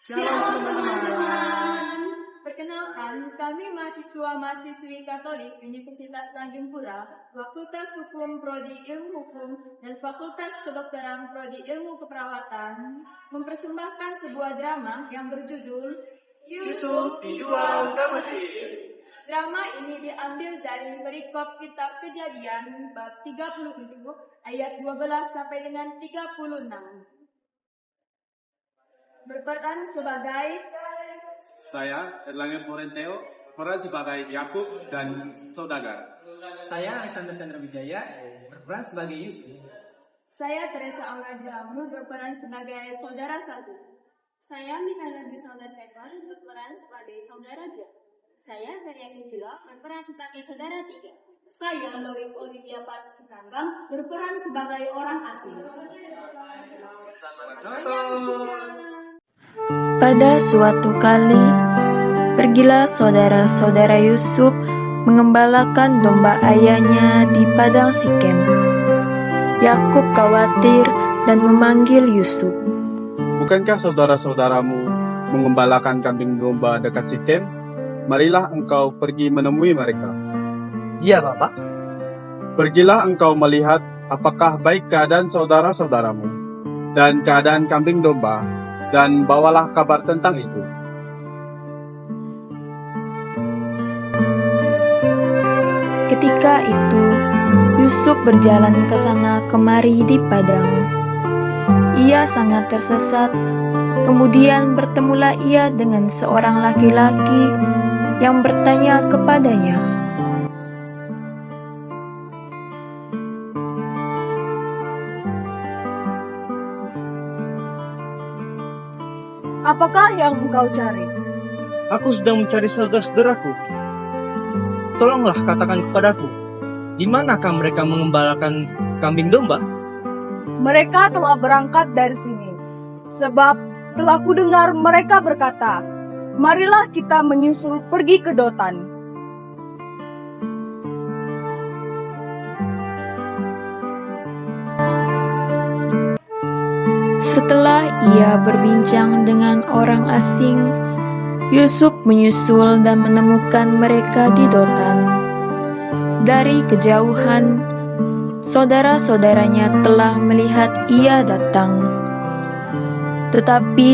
Shalom teman-teman. Perkenalkan, kami mahasiswa-mahasiswi Katolik Universitas Tanjung Pura, Fakultas Hukum Prodi Ilmu Hukum dan Fakultas Kedokteran Prodi Ilmu Keperawatan mempersembahkan sebuah drama yang berjudul Yusuf dijual ke Mesir. Drama ini diambil dari perikop kitab Kejadian bab 37 ayat 12 sampai dengan 36. Berperan sebagai Saya, Erlangga Florenteo, berperan sebagai Yakub dan Saudagar. Saya Alexander Chandra Wijaya, berperan sebagai Yusuf. Saya Teresa Aura Jamur berperan sebagai saudara satu. Saya Mikaela Bisalda Sekor berperan sebagai saudara 2. Saya Maria Susilo berperan sebagai saudara 3. Saya Lois Olivia Patus Rambang berperan sebagai orang asing. Pada suatu kali, pergilah saudara-saudara Yusuf mengembalakan domba ayahnya di padang Sikem. Yakub khawatir dan memanggil Yusuf. Bukankah saudara-saudaramu mengembalakan kambing domba dekat Sikem? Marilah engkau pergi menemui mereka. Iya, Bapak. Pergilah engkau melihat apakah baik keadaan saudara-saudaramu dan keadaan kambing domba, dan bawalah kabar tentang itu. Ketika itu, Yusuf berjalan ke sana kemari di padang. Ia sangat tersesat. Kemudian bertemulah ia dengan seorang laki-laki yang bertanya kepadanya, "Apakah yang engkau cari?" Aku sedang mencari saudara-saudaraku. Tolonglah katakan kepadaku, di manakah mereka mengembalakan kambing domba? "Mereka telah berangkat dari sini, sebab telah kudengar mereka berkata, 'Marilah kita menyusul pergi ke Dotan.'" Setelah ia berbincang dengan orang asing, Yusuf menyusul dan menemukan mereka di Dotan. Dari kejauhan, saudara-saudaranya telah melihat ia datang. Tetapi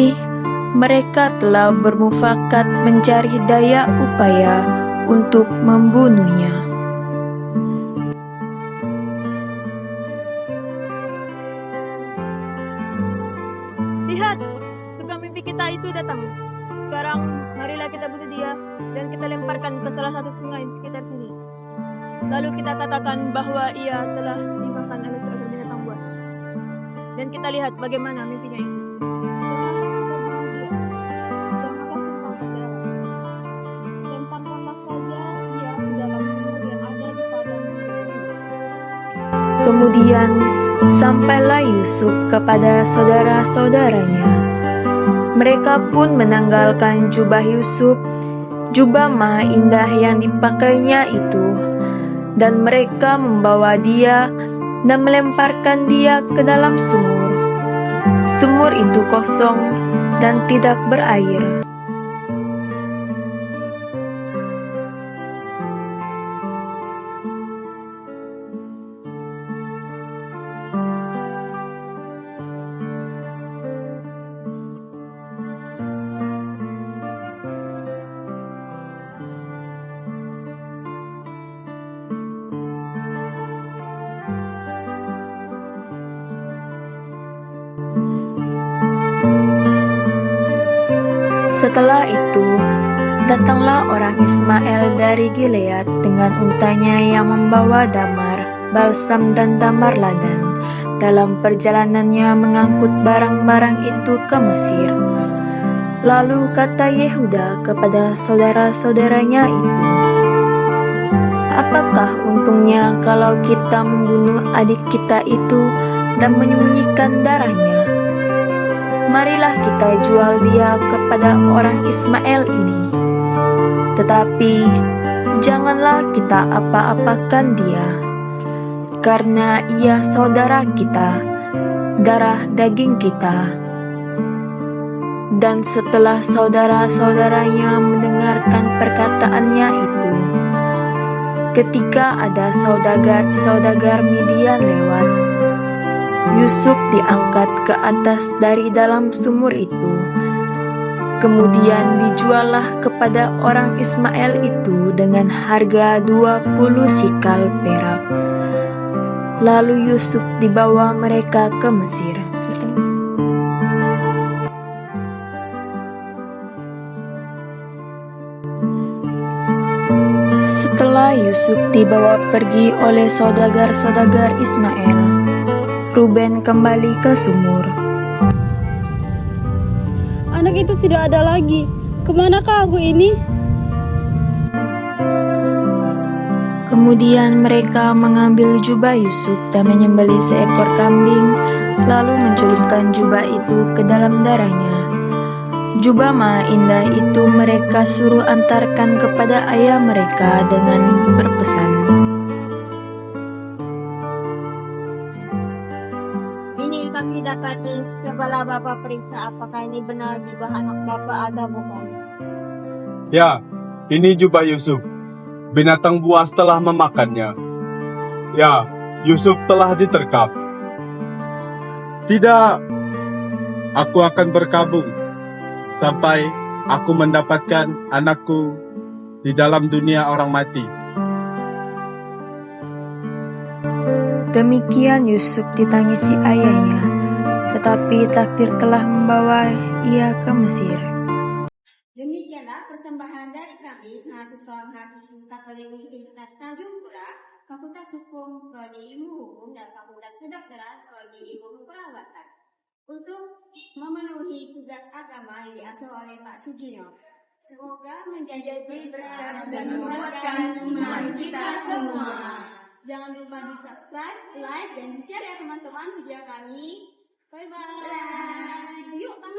mereka telah bermufakat mencari daya upaya untuk membunuhnya. "Lihat, tukang mimpi kita itu datang. Sekarang marilah kita bunuh dia dan kita lemparkan ke salah satu sungai di sekitar sini. Lalu kita katakan bahwa ia telah dimakan oleh seekor binatang buas. Dan kita lihat bagaimana mimpinya itu. Lemparkanlah saja dia ke dalam sumur yang ada di padang." Kemudian sampailah Yusuf kepada saudara-saudaranya. Mereka pun menanggalkan jubah Yusuf, jubah maha indah yang dipakainya itu, dan mereka membawa dia dan melemparkan dia ke dalam sumur. Sumur itu kosong dan tidak berair. Setelah itu, datanglah orang Ismail dari Gilead dengan untanya yang membawa damar, balsam dan damar ladan. Dalam perjalanannya mengangkut barang-barang itu ke Mesir. Lalu kata Yehuda kepada saudara-saudaranya itu, "Apakah untungnya kalau kita membunuh adik kita itu dan menyembunyikan darahnya? Marilah kita jual dia kepada orang Ismail ini. Tetapi janganlah kita apa-apakan dia, karena ia saudara kita, darah daging kita." Dan setelah saudara-saudaranya mendengarkan perkataannya itu, ketika ada saudagar Midian lewat, Yusuf diangkat ke atas dari dalam sumur itu. Kemudian dijuallah kepada orang Ismail itu dengan harga 20 sikal perak. Lalu Yusuf dibawa mereka ke Mesir. Setelah Yusuf dibawa pergi oleh saudagar-saudagar Ismail, Ruben kembali ke sumur. Anak itu tidak ada lagi. Kemanakah aku ini? Kemudian mereka mengambil jubah Yusuf dan menyembelih seekor kambing, lalu mencelupkan jubah itu ke dalam darahnya. Jubah maha indah itu mereka suruh antarkan kepada ayah mereka dengan berpesan, Ini kami dapati, cobalah Bapak periksa apakah ini benar jubah anak Bapak atau bukan. Ya, ini jubah Yusuf. Binatang buas telah memakannya. Ya, Yusuf telah diterkam. Tidak, aku akan berkabung sampai aku mendapatkan anakku di dalam dunia orang mati. Demikian Yusuf ditangisi ayahnya, tetapi takdir telah membawa ia ke Mesir. Demikianlah persembahan dari kami, mahasiswa-mahasiswi Katolik Universitas Tanjung Pura, Fakultas Hukum, Prodi Ilmu Hukum, dan Fakultas Kedokteran, Prodi Ilmu Perawatan, untuk memenuhi tugas agama yang diasuh oleh Pak Sugino. Semoga menjadi berkat dan menguatkan iman kita semua. Jangan lupa di subscribe, like, dan di share ya teman-teman video kami. Bye-bye. Yuk, teman.